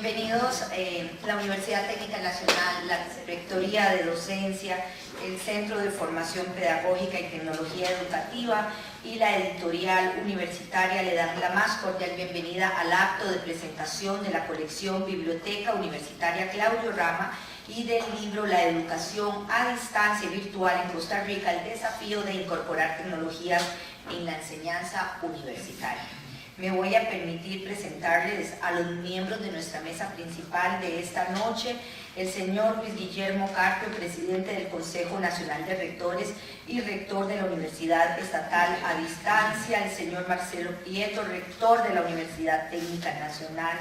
Bienvenidos la Universidad Técnica Nacional, la Rectoría de Docencia, el Centro de Formación Pedagógica y Tecnología Educativa y la editorial universitaria le dan la más cordial bienvenida al acto de presentación de la colección Biblioteca Universitaria Claudio Rama y del libro La Educación a Distancia Virtual en Costa Rica, el desafío de incorporar tecnologías en la enseñanza universitaria. Me voy a permitir presentarles a los miembros de nuestra mesa principal de esta noche, el señor Luis Guillermo Carpio, presidente del Consejo Nacional de Rectores y rector de la Universidad Estatal a Distancia, el señor Marcelo Prieto, rector de la Universidad Técnica Nacional,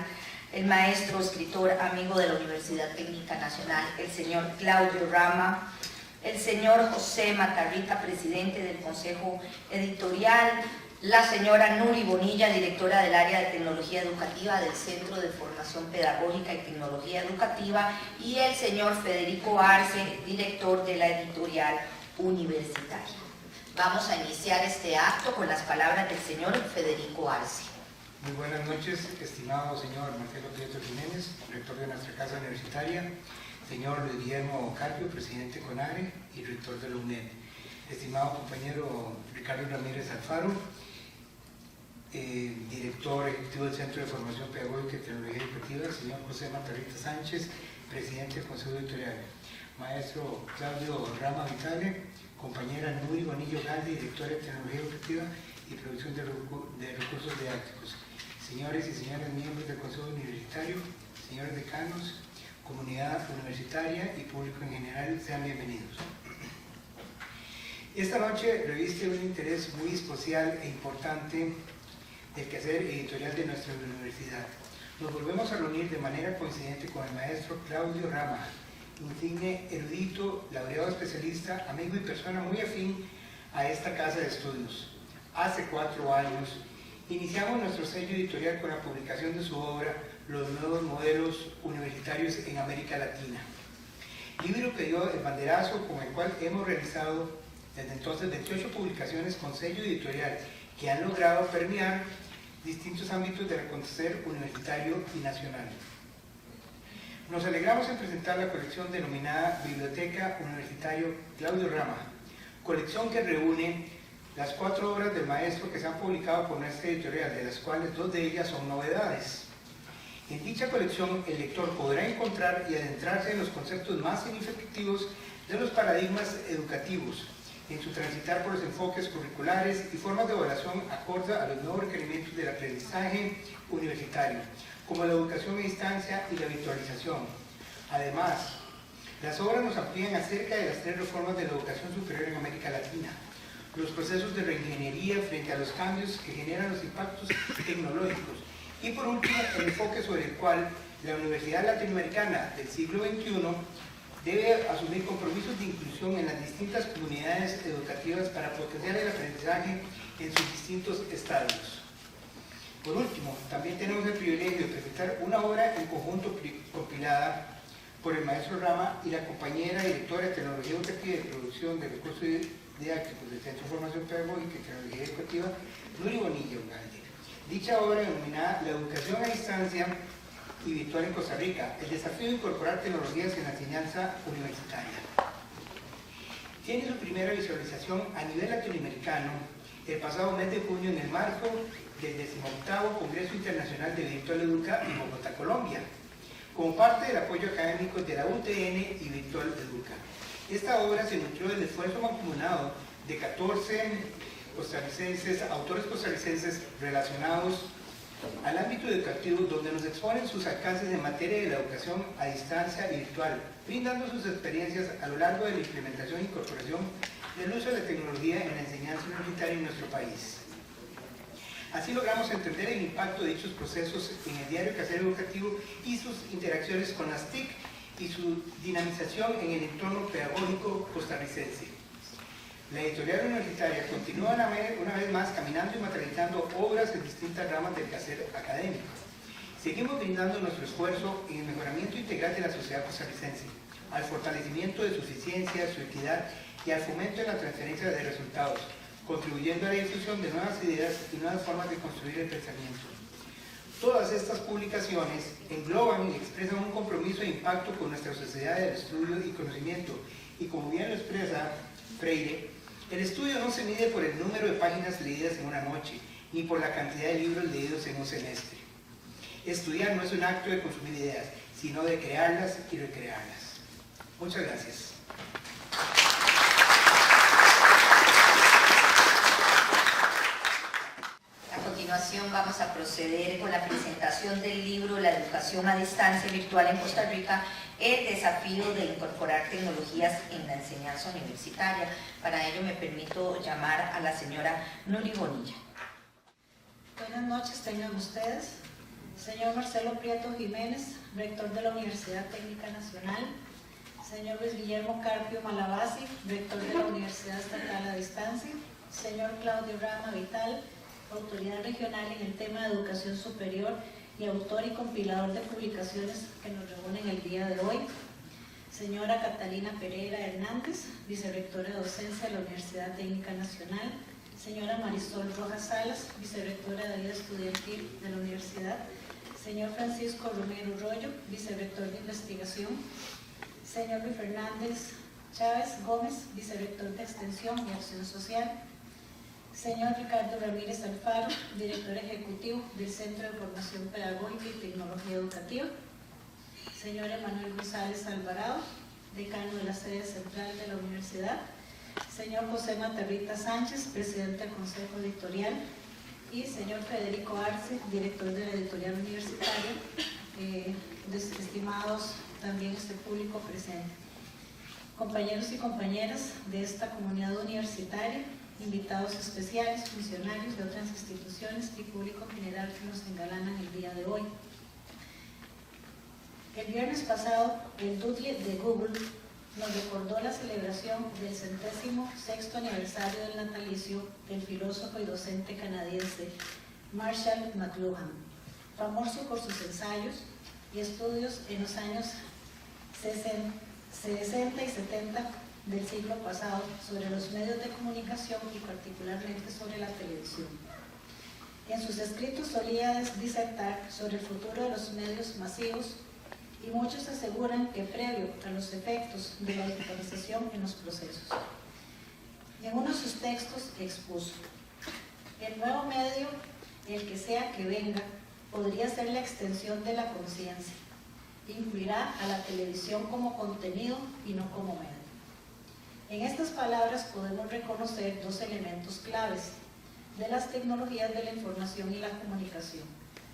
el maestro, escritor, amigo de la Universidad Técnica Nacional, el señor Claudio Rama, el señor José Matarrita, presidente del Consejo Editorial, la señora Nuri Bonilla, directora del área de tecnología educativa del Centro de Formación Pedagógica y Tecnología Educativa, y el señor Federico Arce, director de la editorial universitaria. Vamos a iniciar este acto con las palabras del señor Federico Arce. Muy buenas noches, estimado señor Marcelo Prieto Jiménez, rector de nuestra casa universitaria, señor Luis Guillermo Carpio, presidente CONARE y rector de la UNED, estimado compañero Ricardo Ramírez Alfaro, director ejecutivo del Centro de Formación Pedagógica y Tecnología Educativa, señor José Matarrita Sánchez, presidente del Consejo Editorial, maestro Claudio Rama Vitale, compañera Nuri Bonillo Galdi, directora de Tecnología Educativa y Producción de Recursos Didácticos, señores y señoras miembros del Consejo Universitario, señores decanos, comunidad universitaria y público en general, sean bienvenidos. Esta noche reviste un interés muy especial e importante del quehacer editorial de nuestra universidad. Nos volvemos a reunir de manera coincidente con el maestro Claudio Rama, insigne erudito, laureado especialista, amigo y persona muy afín a esta casa de estudios. Hace 4 años iniciamos nuestro sello editorial con la publicación de su obra Los nuevos modelos universitarios en América Latina, libro que dio el banderazo con el cual hemos realizado desde entonces 28 publicaciones con sello editorial que han logrado permear distintos ámbitos del acontecer universitario y nacional. Nos alegramos en presentar la colección denominada Biblioteca Universitaria Claudio Rama, colección que reúne las 4 obras del maestro que se han publicado por nuestra editorial, de las cuales 2 de ellas son novedades. En dicha colección el lector podrá encontrar y adentrarse en los conceptos más significativos de los paradigmas educativos, en su transitar por los enfoques curriculares y formas de evaluación acorde a los nuevos requerimientos del aprendizaje universitario, como la educación a distancia y la virtualización. Además, las obras nos amplían acerca de las 3 reformas de la educación superior en América Latina, los procesos de reingeniería frente a los cambios que generan los impactos tecnológicos, y por último, el enfoque sobre el cual la Universidad Latinoamericana del siglo XXI debe asumir compromisos de inclusión en las distintas comunidades educativas para potenciar el aprendizaje en sus distintos estadios. Por último, también tenemos el privilegio de presentar una obra en conjunto compilada por el maestro Rama y la compañera directora de Tecnología Educativa y de Producción de Recursos Didácticos del Centro de Formación Pedagógica y Tecnología Educativa, Nuri Bonilla Galdi. Dicha obra denominada La Educación a Distancia y Virtual en Costa Rica, el desafío de incorporar tecnologías en la enseñanza universitaria. Tiene su primera visualización a nivel latinoamericano el pasado mes de junio en el marco del 18º Congreso Internacional de Virtual Educa en Bogotá, Colombia, como parte del apoyo académico de la UTN y Virtual Educa. Esta obra se nutrió del esfuerzo mancomunado de 14 autores costarricenses relacionados al ámbito educativo, donde nos exponen sus alcances en materia de la educación a distancia y virtual, brindando sus experiencias a lo largo de la implementación e incorporación del uso de la tecnología en la enseñanza universitaria en nuestro país. Así logramos entender el impacto de dichos procesos en el diario quehacer educativo y sus interacciones con las TIC y su dinamización en el entorno pedagógico costarricense. La editorial universitaria continúa una vez más caminando y materializando obras en distintas ramas del quehacer académico. Seguimos brindando nuestro esfuerzo en el mejoramiento integral de la sociedad costarricense, al fortalecimiento de su eficiencia, su equidad y al fomento en la transferencia de resultados, contribuyendo a la difusión de nuevas ideas y nuevas formas de construir el pensamiento. Todas estas publicaciones engloban y expresan un compromiso de impacto con nuestra sociedad del estudio y conocimiento. Y como bien lo expresa Freire, el estudio no se mide por el número de páginas leídas en una noche, ni por la cantidad de libros leídos en un semestre. Estudiar no es un acto de consumir ideas, sino de crearlas y recrearlas. Muchas gracias. A continuación vamos a proceder con la presentación del libro La educación a distancia virtual en Costa Rica, el desafío de incorporar tecnologías en la enseñanza universitaria. Para ello me permito llamar a la señora Nuri Bonilla. Buenas noches, tengan ustedes. Señor Marcelo Prieto Jiménez, rector de la Universidad Técnica Nacional. Señor Luis Guillermo Carpio Malabasi, rector de la Universidad Estatal a Distancia. Señor Claudio Rama Vital, autoridad regional en el tema de educación superior y autor y compilador de publicaciones que nos reúnen el día de hoy. Señora Catalina Pereira Hernández, vicerrectora de docencia de la Universidad Técnica Nacional. Señora Marisol Rojas Salas, vicerrectora de vida estudiantil de la universidad. Señor Francisco Romero Rollo, vicerrector de investigación. Señor Luis Fernández Chávez Gómez, vicerrector de extensión y acción social. Señor Ricardo Ramírez Alfaro, director ejecutivo del Centro de Formación Pedagógica y Tecnología Educativa. Señor Emanuel González Alvarado, decano de la sede central de la universidad. Señor José Matarrita Sánchez, presidente del Consejo Editorial. Y señor Federico Arce, director de la editorial universitaria. Estimados también este público presente. Compañeros y compañeras de esta comunidad universitaria, invitados especiales, funcionarios de otras instituciones y público general que nos engalanan el día de hoy. El viernes pasado, el Doodle de Google nos recordó la celebración del 106º aniversario del natalicio del filósofo y docente canadiense Marshall McLuhan, famoso por sus ensayos y estudios en los años 60 y 70 del siglo pasado sobre los medios de comunicación y particularmente sobre la televisión. En sus escritos solía disertar sobre el futuro de los medios masivos y muchos aseguran que previo a los efectos de la digitalización en los procesos. En uno de sus textos expuso: el nuevo medio, el que sea que venga, podría ser la extensión de la conciencia. Incluirá a la televisión como contenido y no como medio. En estas palabras podemos reconocer dos elementos claves de las tecnologías de la información y la comunicación: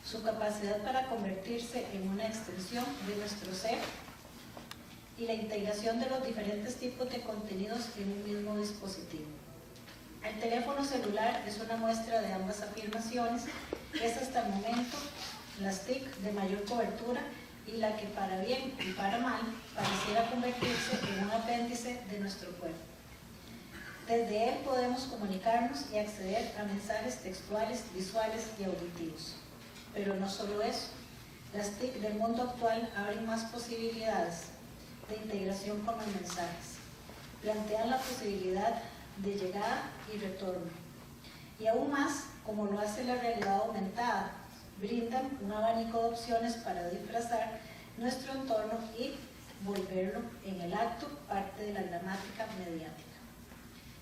su capacidad para convertirse en una extensión de nuestro ser y la integración de los diferentes tipos de contenidos en un mismo dispositivo. El teléfono celular es una muestra de ambas afirmaciones. Es hasta el momento las TIC de mayor cobertura y la que para bien y para mal pareciera convertirse en un apéndice de nuestro cuerpo. Desde él podemos comunicarnos y acceder a mensajes textuales, visuales y auditivos. Pero no solo eso, las TIC del mundo actual abren más posibilidades de integración con los mensajes, plantean la posibilidad de llegada y retorno, y aún más, como lo hace la realidad aumentada, brindan un abanico de opciones para disfrazar nuestro entorno y volverlo en el acto parte de la gramática mediática.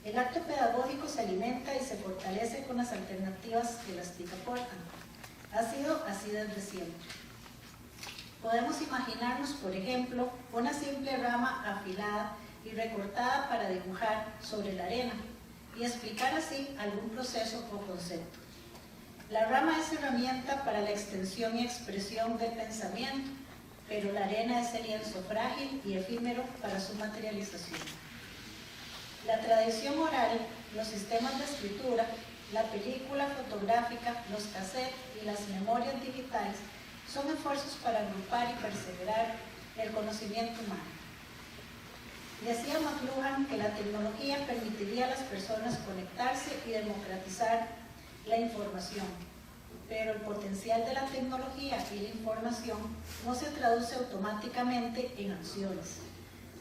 El acto pedagógico se alimenta y se fortalece con las alternativas que las TIC aportan. Ha sido así desde siempre. Podemos imaginarnos, por ejemplo, una simple rama afilada y recortada para dibujar sobre la arena y explicar así algún proceso o concepto. La rama es herramienta para la extensión y expresión del pensamiento, pero la arena es el lienzo frágil y efímero para su materialización. La tradición oral, los sistemas de escritura, la película fotográfica, los cassettes y las memorias digitales son esfuerzos para agrupar y perseverar el conocimiento humano. Decía McLuhan que la tecnología permitiría a las personas conectarse y democratizar la información, pero el potencial de la tecnología y la información no se traduce automáticamente en acciones.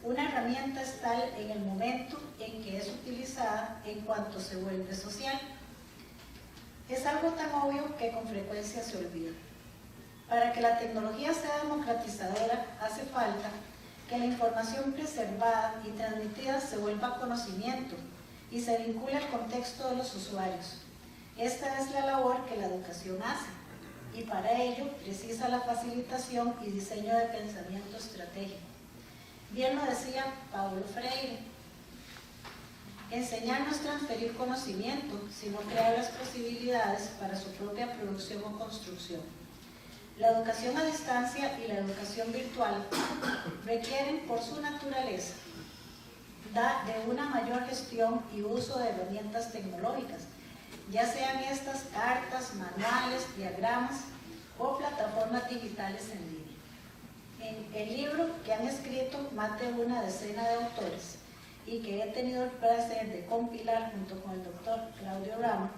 Una herramienta es tal en el momento en que es utilizada en cuanto se vuelve social. Es algo tan obvio que con frecuencia se olvida. Para que la tecnología sea democratizadora, hace falta que la información preservada y transmitida se vuelva conocimiento y se vincule al contexto de los usuarios. Esta es la labor que la educación hace, y para ello precisa la facilitación y diseño de pensamiento estratégico. Bien lo decía Paulo Freire: enseñar no es transferir conocimiento, sino crear las posibilidades para su propia producción o construcción. La educación a distancia y la educación virtual requieren por su naturaleza de una mayor gestión y uso de herramientas tecnológicas, ya sean estas cartas, manuales, diagramas o plataformas digitales en línea. En el libro que han escrito más de una decena de autores y que he tenido el placer de compilar junto con el doctor Claudio Rama,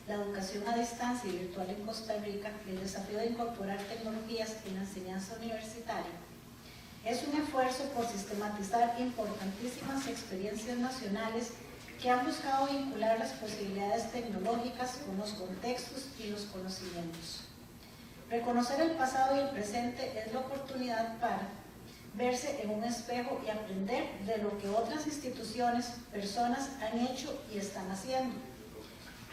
La educación a distancia y virtual en Costa Rica, el desafío de incorporar tecnologías en la enseñanza universitaria, es un esfuerzo por sistematizar importantísimas experiencias nacionales que han buscado vincular las posibilidades tecnológicas con los contextos y los conocimientos. Reconocer el pasado y el presente es la oportunidad para verse en un espejo y aprender de lo que otras instituciones, personas han hecho y están haciendo.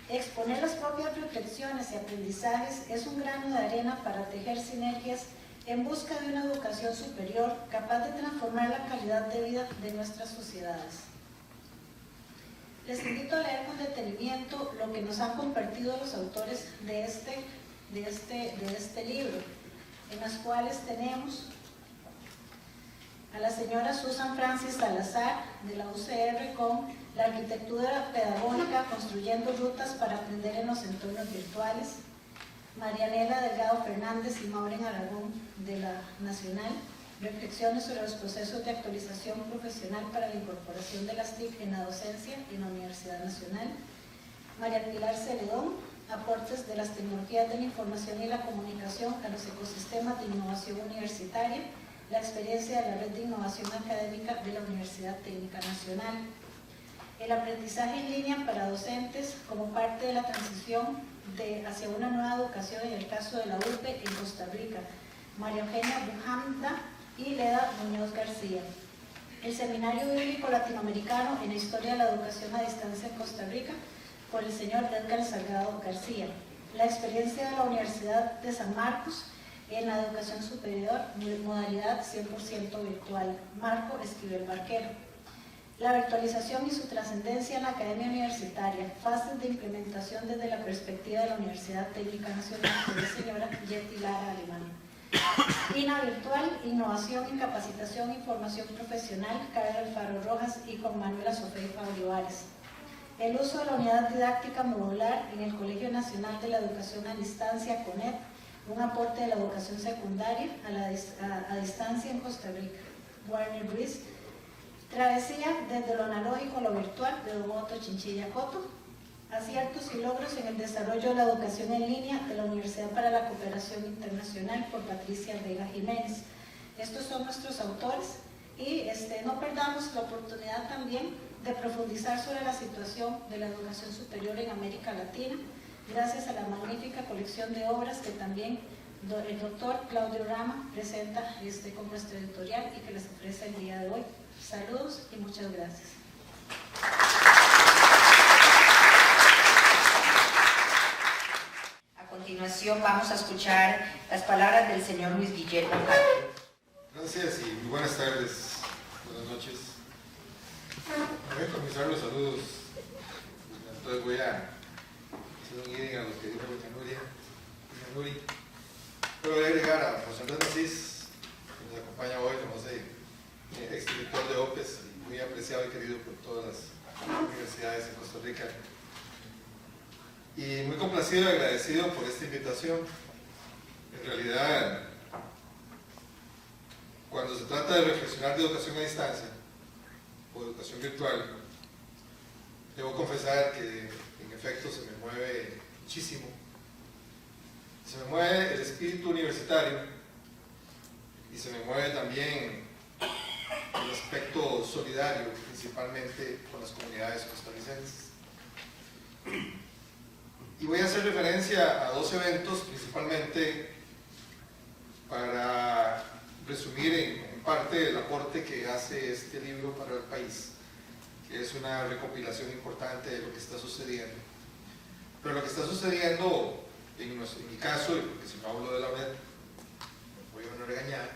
Exponer las propias reflexiones y aprendizajes es un grano de arena para tejer sinergias en busca de una educación superior capaz de transformar la calidad de vida de nuestras sociedades. Les invito a leer con detenimiento lo que nos han compartido los autores de este libro, en las cuales tenemos a la señora Susan Francis Salazar, de la UCR, con la arquitectura pedagógica, construyendo rutas para aprender en los entornos virtuales; Marianela Delgado Fernández y Maureen Aragón, de la Nacional, reflexiones sobre los procesos de actualización profesional para la incorporación de las TIC en la docencia en la Universidad Nacional; María Pilar Celedón, aportes de las tecnologías de la información y la comunicación a los ecosistemas de innovación universitaria, la experiencia de la Red de Innovación Académica de la Universidad Técnica Nacional; el aprendizaje en línea para docentes como parte de la transición hacia una nueva educación en el caso de la URBE en Costa Rica, María Eugenia Bujanda y Leda Muñoz García; el Seminario Bíblico Latinoamericano en la Historia de la Educación a Distancia en Costa Rica, por el señor Edgar Salgado García; la experiencia de la Universidad de San Marcos en la educación superior, modalidad 100% virtual, Marco Esquivel Barquero; la virtualización y su trascendencia en la academia universitaria, fases de implementación desde la perspectiva de la Universidad Técnica Nacional, por la señora Yeti Lara Alemán; INA Virtual, Innovación en Capacitación y Formación Profesional, Carla Alfaro Rojas y con Manuela Sofía Olivares; el uso de la unidad didáctica modular en el Colegio Nacional de la Educación a Distancia, CONED, un aporte de la educación secundaria a distancia en Costa Rica, Warner Ruiz; Travesía desde lo analógico a lo virtual, de Don Otto Chinchilla Coto; aciertos y logros en el desarrollo de la educación en línea de la Universidad para la Cooperación Internacional, por Patricia Vega Jiménez. Estos son nuestros autores y no perdamos la oportunidad también de profundizar sobre la situación de la educación superior en América Latina, gracias a la magnífica colección de obras que también el doctor Claudio Rama presenta con nuestra editorial y que les ofrece el día de hoy. Saludos y muchas gracias. A continuación vamos a escuchar las palabras del señor Luis Guillermo Carpio. Gracias y muy buenas tardes, buenas noches. Voy a comenzar los saludos, entonces voy a hacer un guía a lo que dijo Nuri. Pero voy a agregar a José Andrés Macís, que nos acompaña hoy, exdirector de OPES, muy apreciado y querido por todas las universidades en Costa Rica. Y muy complacido y agradecido por esta invitación. En realidad, cuando se trata de reflexionar de educación a distancia o educación virtual, debo confesar que en efecto se me mueve muchísimo. Se me mueve el espíritu universitario y se me mueve también el aspecto solidario, principalmente con las comunidades costarricenses. Y voy a hacer referencia a dos eventos, principalmente para resumir en parte el aporte que hace este libro para el país, que es una recopilación importante de lo que está sucediendo. Pero lo que está sucediendo, en mi caso, y porque si no hablo de la UNED, me voy a regañar,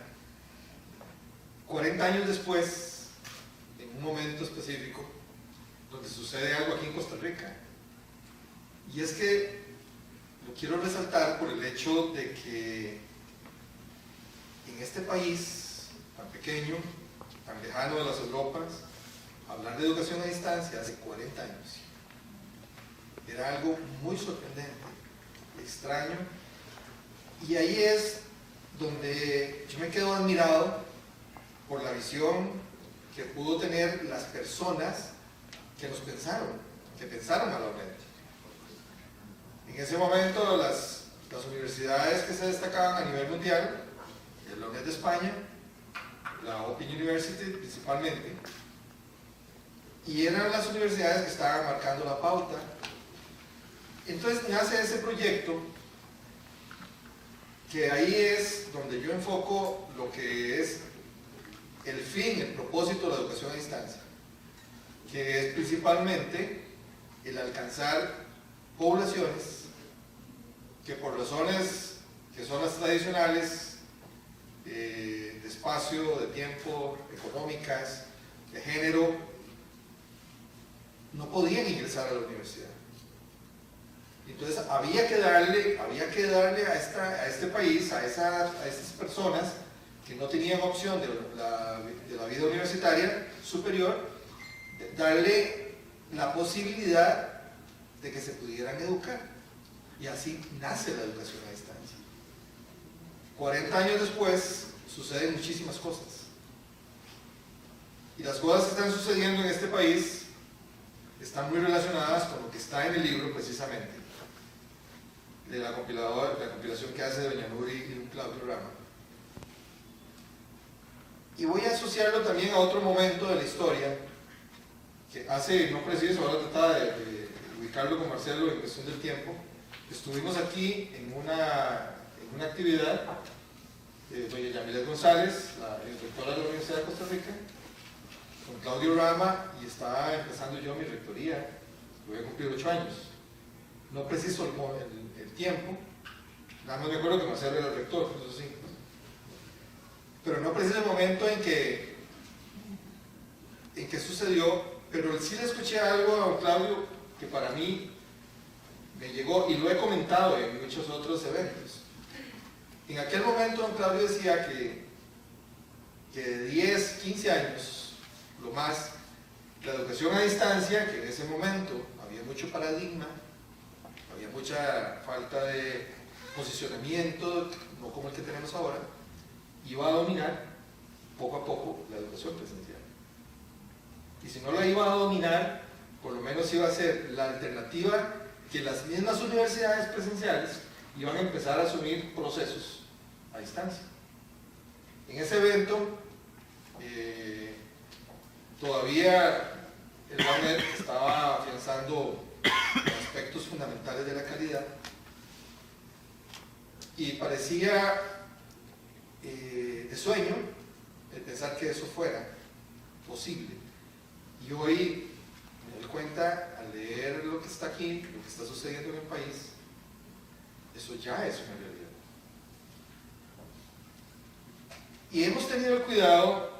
40 años después, en un momento específico, donde sucede algo aquí en Costa Rica. Y es que lo quiero resaltar por el hecho de que en este país tan pequeño, tan lejano de las Europas, hablar de educación a distancia hace 40 años era algo muy sorprendente, extraño, y ahí es donde yo me quedo admirado por la visión que pudo tener las personas que nos pensaron, que pensaron a la UNED. En ese momento las universidades que se destacaban a nivel mundial, la UNED de España, la Open University principalmente, y eran las universidades que estaban marcando la pauta. Entonces nace ese proyecto, que ahí es donde yo enfoco lo que es el fin, el propósito de la educación a distancia, que es principalmente el alcanzar poblaciones que por razones que son las tradicionales, de espacio, de tiempo, económicas, de género, no podían ingresar a la universidad. Entonces había que darle a este país, a estas personas que no tenían opción de la vida universitaria superior, darle la posibilidad de que se pudieran educar. Y así nace la educación a distancia. 40 años después suceden muchísimas cosas. Y las cosas que están sucediendo en este país están muy relacionadas con lo que está en el libro precisamente, de la compilación que hace doña Nuri y Claudio Rama. Y voy a asociarlo también a otro momento de la historia, que hace, no preciso, ahora trataba de ubicarlo con Marcelo en cuestión del tiempo. Estuvimos aquí en una actividad de doña Yamilet González, la rectora de la Universidad de Costa Rica, con Claudio Rama, y estaba empezando yo mi rectoría. Voy a cumplir 8 años. No preciso el tiempo, nada más me acuerdo que Marcelo era el rector, eso sí. Pero no preciso el momento en que sucedió, pero sí le escuché algo a don Claudio que para mí me llegó, y lo he comentado en muchos otros eventos. En aquel momento don Claudio decía que de 10, 15 años, lo más, la educación a distancia, que en ese momento había mucho paradigma, había mucha falta de posicionamiento, no como el que tenemos ahora, iba a dominar poco a poco la educación presencial. Y si no la iba a dominar, por lo menos iba a ser la alternativa que las mismas universidades presenciales iban a empezar a asumir procesos a distancia. En ese evento, todavía el UNED estaba afianzando los aspectos fundamentales de la calidad, y parecía de sueño el pensar que eso fuera posible. Y hoy me doy cuenta, al leer lo que está aquí, lo que está sucediendo en el país, eso ya es una realidad. Y hemos tenido el cuidado,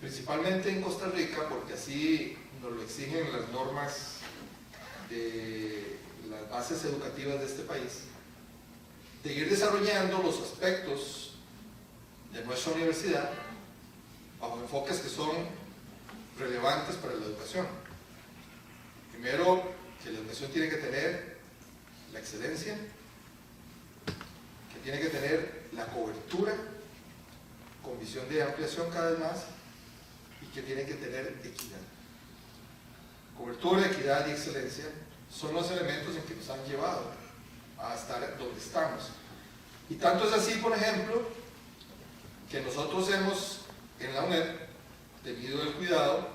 principalmente en Costa Rica, porque así nos lo exigen las normas de las bases educativas de este país, de ir desarrollando los aspectos de nuestra universidad bajo enfoques que son relevantes para la educación. Primero, que la educación tiene que tener la excelencia, que tiene que tener la cobertura con visión de ampliación cada vez más, y que tiene que tener equidad. Cobertura, equidad y excelencia son los elementos en que nos han llevado a estar donde estamos. Y tanto es así, por ejemplo, que nosotros hemos, en la UNED, tenido el cuidado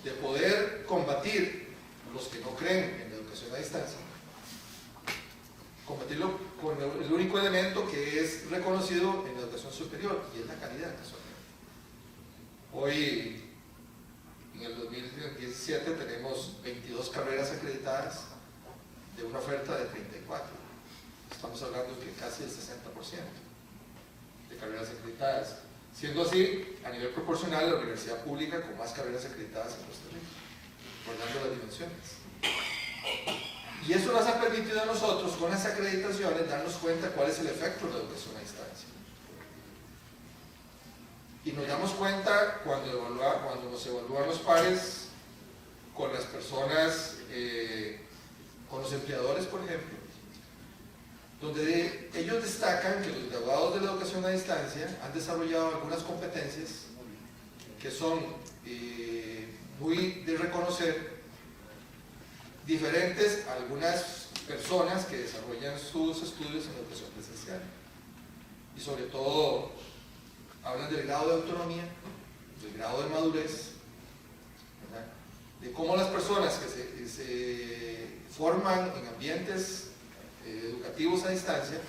de poder combatir los que no creen en la educación a distancia, combatirlo con el único elemento que es reconocido en la educación superior, y es la calidad casualmente. Hoy, en el 2017, tenemos 22 carreras acreditadas de una oferta de 34. Estamos hablando de casi el 60% de carreras acreditadas. Siendo así, a nivel proporcional, la universidad pública con más carreras acreditadas en Costa Rica, guardando las dimensiones. Y eso nos ha permitido a nosotros, con las acreditaciones, darnos cuenta cuál es el efecto de la educación a distancia. Y nos damos cuenta cuando nos evalúan los pares con las personas, con los empleadores, por ejemplo, donde ellos destacan que los graduados de la educación a distancia han desarrollado algunas competencias que son muy de reconocer, diferentes a algunas personas que desarrollan sus estudios en educación presencial. Y sobre todo, hablan del grado de autonomía, del grado de madurez, ¿verdad? De cómo las personas que se forman en ambientes educativos a distancia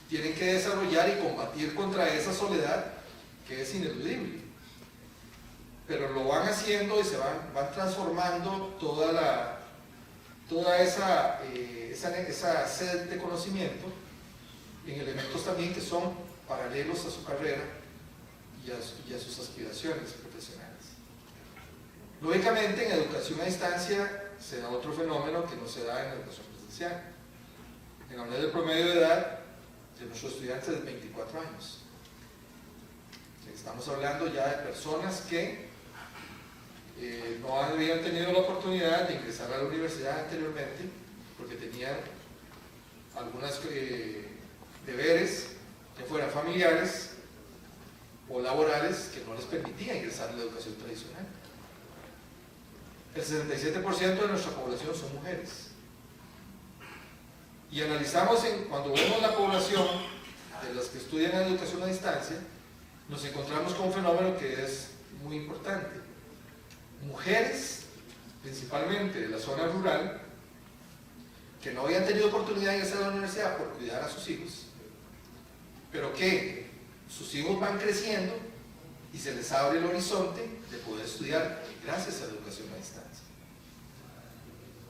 tienen que desarrollar y combatir contra esa soledad que es ineludible, pero lo van haciendo y se van transformando toda esa sed de conocimiento en elementos también que son paralelos a su carrera y a sus aspiraciones profesionales. Lógicamente, en educación a distancia se da otro fenómeno que no se da en educación presencial. En la unidad del promedio de edad de nuestros estudiantes es 24 años. Estamos hablando ya de personas que no habían tenido la oportunidad de ingresar a la universidad anteriormente porque tenían algunos deberes, que fueran familiares o laborales, que no les permitían ingresar a la educación tradicional. El 67% de nuestra población son mujeres. Y analizamos, cuando vemos la población de las que estudian en educación a distancia, nos encontramos con un fenómeno que es muy importante. Mujeres, principalmente de la zona rural, que no habían tenido oportunidad de ingresar a la universidad por cuidar a sus hijos, pero que sus hijos van creciendo y se les abre el horizonte de poder estudiar gracias a la educación a distancia.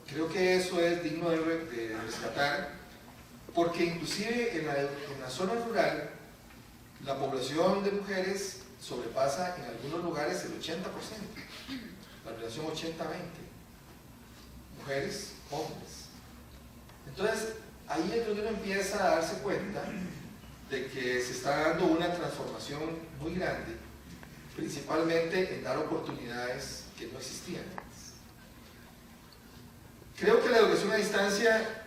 Creo que eso es digno de rescatar, porque inclusive en la zona rural la población de mujeres sobrepasa en algunos lugares el 80%, la relación 80-20, mujeres, hombres. Entonces, ahí es donde uno empieza a darse cuenta de que se está dando una transformación muy grande, principalmente en dar oportunidades que no existían antes. Creo que la educación a distancia,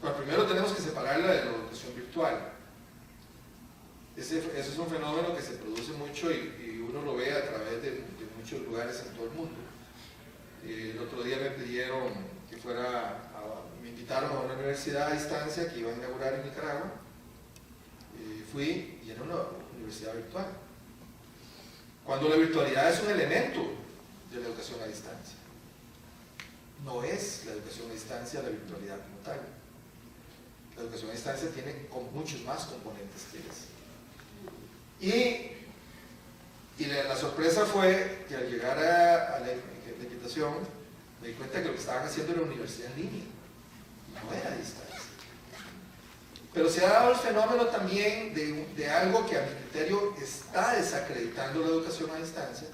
bueno, primero tenemos que separarla de la educación virtual. Ese es un fenómeno que se produce mucho y uno lo ve a través de muchos lugares en todo el mundo. El otro día me pidieron que me invitaron a una universidad a distancia que iba a inaugurar en Nicaragua. Fui y era una universidad virtual. Cuando la virtualidad es un elemento de la educación a distancia. No es la educación a distancia la virtualidad como tal. La educación a distancia tiene muchos más componentes que ese. Y la sorpresa fue que al llegar a la invitación me di cuenta que lo que estaban haciendo era una universidad en línea, no era a distancia. Pero se ha dado el fenómeno también de algo que a mi criterio está desacreditando la educación a distancia,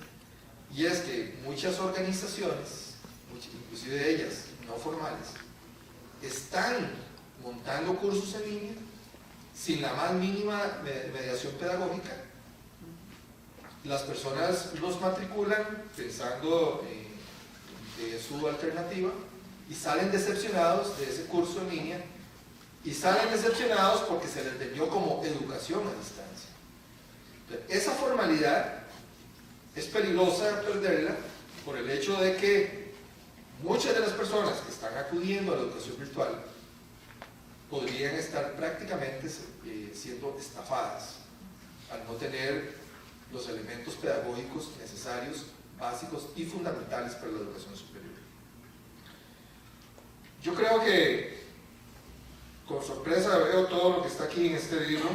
y es que muchas organizaciones, inclusive ellas no formales, están montando cursos en línea sin la más mínima mediación pedagógica. Las personas los matriculan pensando en su alternativa y salen decepcionados de ese curso en línea, y salen decepcionados porque se les vendió como educación a distancia. Entonces, esa formalidad es peligrosa perderla por el hecho de que muchas de las personas que están acudiendo a la educación virtual podrían estar prácticamente siendo estafadas al no tener los elementos pedagógicos necesarios, básicos y fundamentales para la educación superior. Yo creo que con sorpresa veo todo lo que está aquí en este libro,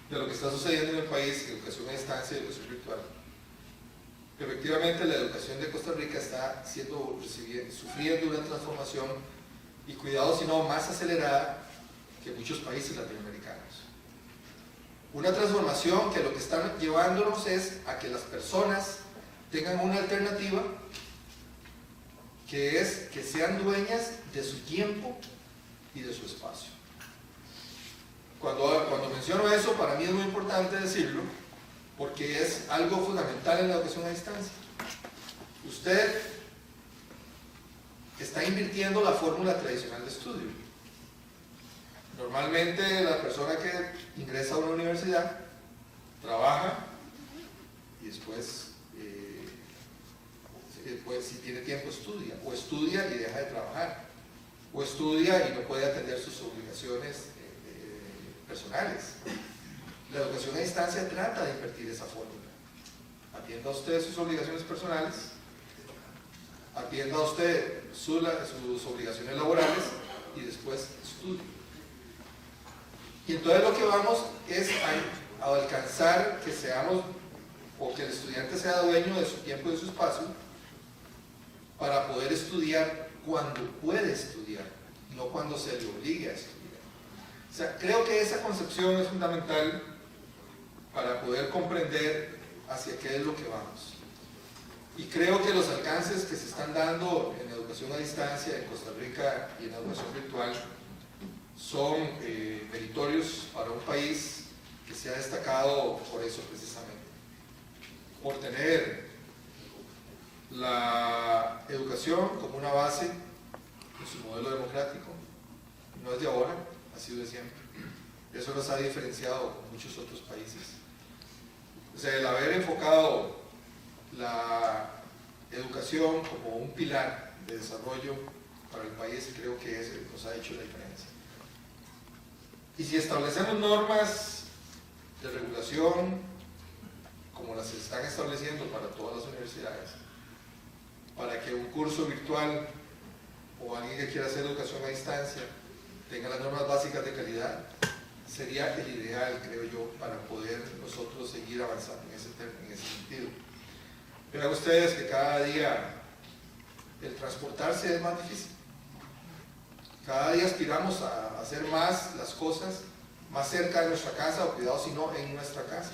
de lo que está sucediendo en el país, educación a distancia y educación virtual. Efectivamente, la educación de Costa Rica está sufriendo una transformación, y cuidado si no, más acelerada que muchos países latinoamericanos. Una transformación que lo que están llevándonos es a que las personas tengan una alternativa, que es que sean dueñas de su tiempo y de su espacio. Cuando menciono eso, para mí es muy importante decirlo, porque es algo fundamental en la educación a distancia. Usted está invirtiendo la fórmula tradicional de estudio. Normalmente la persona que ingresa a una universidad trabaja y después, si tiene tiempo, estudia, o estudia y deja de trabajar, o estudia y no puede atender sus obligaciones personales. La educación a distancia trata de invertir esa fórmula. Atienda usted sus obligaciones personales, atienda usted sus obligaciones laborales y después estudie. Y entonces lo que vamos es a alcanzar que seamos, o que el estudiante sea dueño de su tiempo y de su espacio, para poder estudiar cuando puede estudiar, no cuando se le obligue a estudiar. O sea, creo que esa concepción es fundamental para poder comprender hacia qué es lo que vamos. Y creo que los alcances que se están dando en educación a distancia en Costa Rica y en educación virtual son meritorios para un país que se ha destacado por eso precisamente, por tener la educación como una base de su modelo democrático. No es de ahora, ha sido de siempre. Eso nos ha diferenciado con muchos otros países. O sea, el haber enfocado la educación como un pilar de desarrollo para el país, creo que eso nos ha hecho la diferencia. Y si establecemos normas de regulación, como las se están estableciendo para todas las universidades, para que un curso virtual o alguien que quiera hacer educación a distancia tenga las normas básicas de calidad, sería el ideal, creo yo, para poder nosotros seguir avanzando en ese sentido. Vean ustedes que cada día el transportarse es más difícil. Cada día aspiramos a hacer más las cosas más cerca de nuestra casa, o cuidado si no, en nuestra casa.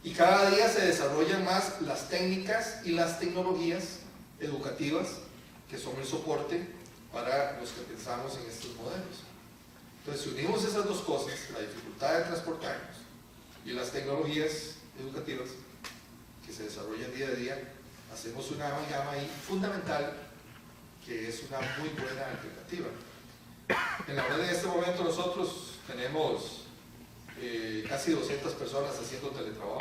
Y cada día se desarrollan más las técnicas y las tecnologías educativas que son el soporte para los que pensamos en estos modelos. Entonces, si unimos esas dos cosas, la dificultad de transportarnos y las tecnologías educativas que se desarrollan día a día, hacemos una amalgama ahí fundamental, que es una muy buena alternativa. En la verdad, en este momento nosotros tenemos casi 200 personas haciendo teletrabajo,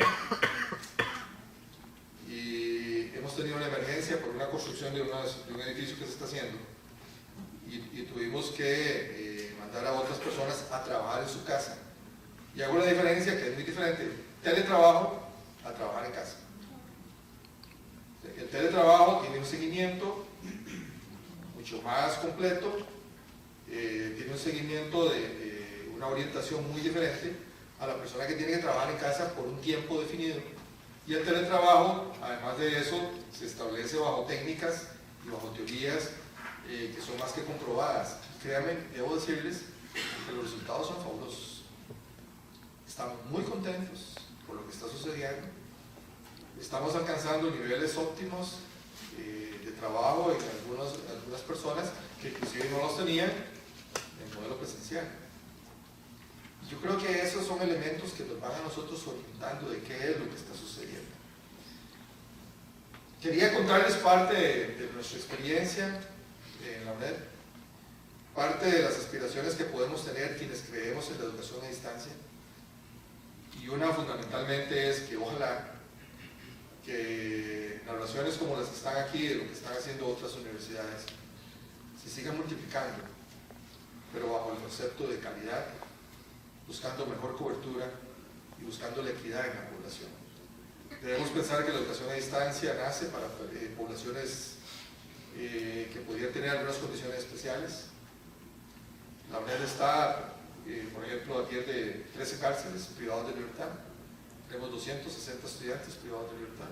y hemos tenido una emergencia por una construcción de un edificio que se está haciendo, y tuvimos que mandar a otras personas a trabajar en su casa. Y hago una diferencia que es muy diferente: teletrabajo a trabajar en casa. El teletrabajo tiene un seguimiento mucho más completo, tiene un seguimiento de una orientación muy diferente a la persona que tiene que trabajar en casa por un tiempo definido. Y el teletrabajo, además de eso, se establece bajo técnicas y bajo teorías que son más que comprobadas. Créanme, debo decirles que los resultados son fabulosos. Estamos muy contentos por lo que está sucediendo. Estamos alcanzando niveles óptimos de trabajo en algunas personas que inclusive no los tenían en el modelo presencial. Yo creo que esos son elementos que nos van a nosotros orientando de qué es lo que está sucediendo. Quería contarles parte de nuestra experiencia en la UNED, parte de las aspiraciones que podemos tener quienes creemos en la educación a distancia, y una fundamentalmente es que ojalá que narraciones como las que están aquí, de lo que están haciendo otras universidades, se sigan multiplicando, pero bajo el concepto de calidad, buscando mejor cobertura y buscando la equidad en la población. Debemos pensar que la educación a distancia nace para poblaciones que podrían tener algunas condiciones especiales, La UNED está, por ejemplo, atiende 13 cárceles privados de libertad. Tenemos 260 estudiantes privados de libertad.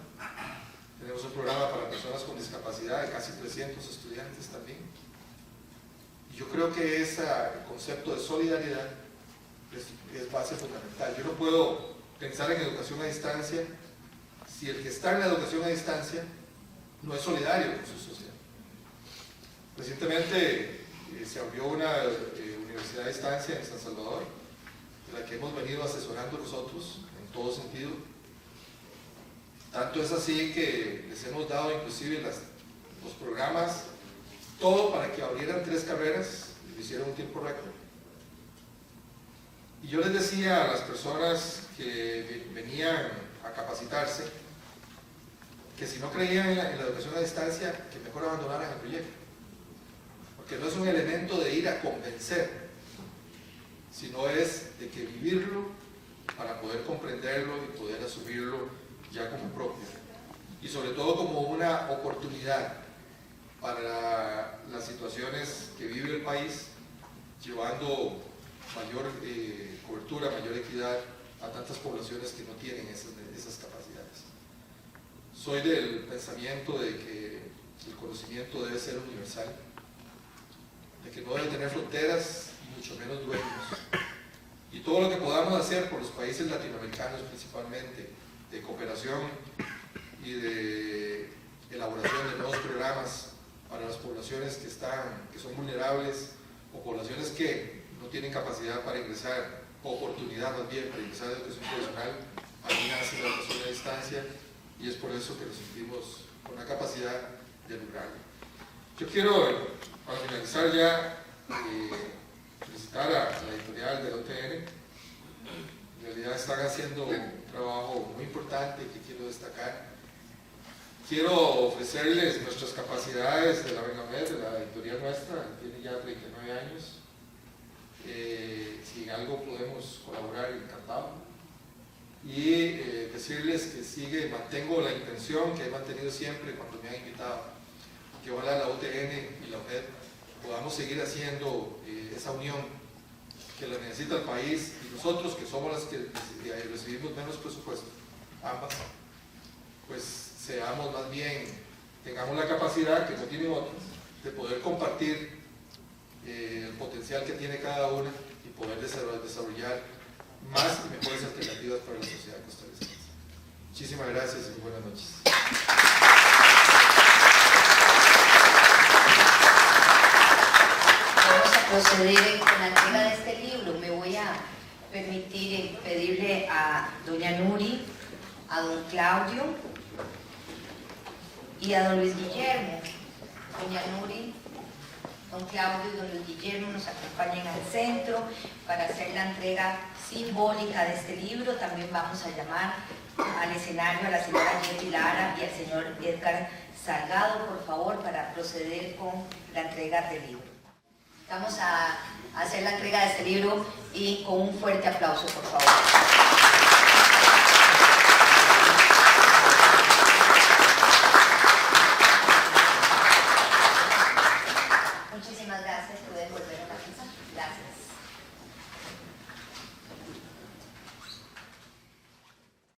Tenemos un programa para personas con discapacidad de casi 300 estudiantes también. Y yo creo que ese concepto de solidaridad es base fundamental. Yo no puedo pensar en educación a distancia si el que está en la educación a distancia no es solidario con su sociedad. Recientemente se abrió una universidad a distancia en San Salvador, de la que hemos venido asesorando nosotros en todo sentido. Tanto es así que les hemos dado inclusive los programas, todo para que abrieran 3 carreras y lo hicieran un tiempo récord. Y yo les decía a las personas que venían a capacitarse que si no creían en la educación a distancia, que mejor abandonaran el proyecto. Porque no es un elemento de ir a convencer, sino es de que vivirlo para poder comprenderlo y poder asumirlo ya como propio. Y sobre todo como una oportunidad para las situaciones que vive el país, llevando mayor cobertura, mayor equidad a tantas poblaciones que no tienen esas capacidades. Soy del pensamiento de que el conocimiento debe ser universal, de que no debe tener fronteras y mucho menos dueños. Y todo lo que podamos hacer por los países latinoamericanos principalmente, de cooperación y de elaboración de nuevos programas para las poblaciones que son vulnerables o poblaciones que no tienen capacidad para ingresar, o oportunidad más bien para ingresar a la educación profesional, ahí nace la educación a distancia y es por eso que nos sentimos con la capacidad de lograrlo. Yo quiero, para finalizar ya, felicitar a la editorial de la UTN. En realidad están haciendo un trabajo muy importante que quiero destacar. Quiero ofrecerles nuestras capacidades de la Benamed, de la editorial nuestra, tiene ya 39 años. Si en algo podemos colaborar, encantado. Y decirles que mantengo la intención que he mantenido siempre cuando me han invitado, que ojalá la UTN y la UNED podamos seguir haciendo esa unión que la necesita el país y nosotros que somos las que recibimos menos presupuesto, ambas, pues seamos más bien, tengamos la capacidad que no tienen otras de poder compartir el potencial que tiene cada una y poder desarrollar más y mejores alternativas para la sociedad costarricense. Muchísimas gracias y buenas noches. Vamos a proceder con la entrega de este libro. Me voy a permitir pedirle a doña Nuri, a don Claudio y a don Luis Guillermo. Doña Nuri, don Claudio y don Luis Guillermo nos acompañen al centro para hacer la entrega simbólica de este libro. También vamos a llamar al escenario a la señora Yeti Lara y al señor Edgar Salgado, por favor, para proceder con la entrega del libro. Vamos a hacer la entrega de este libro y con un fuerte aplauso, por favor.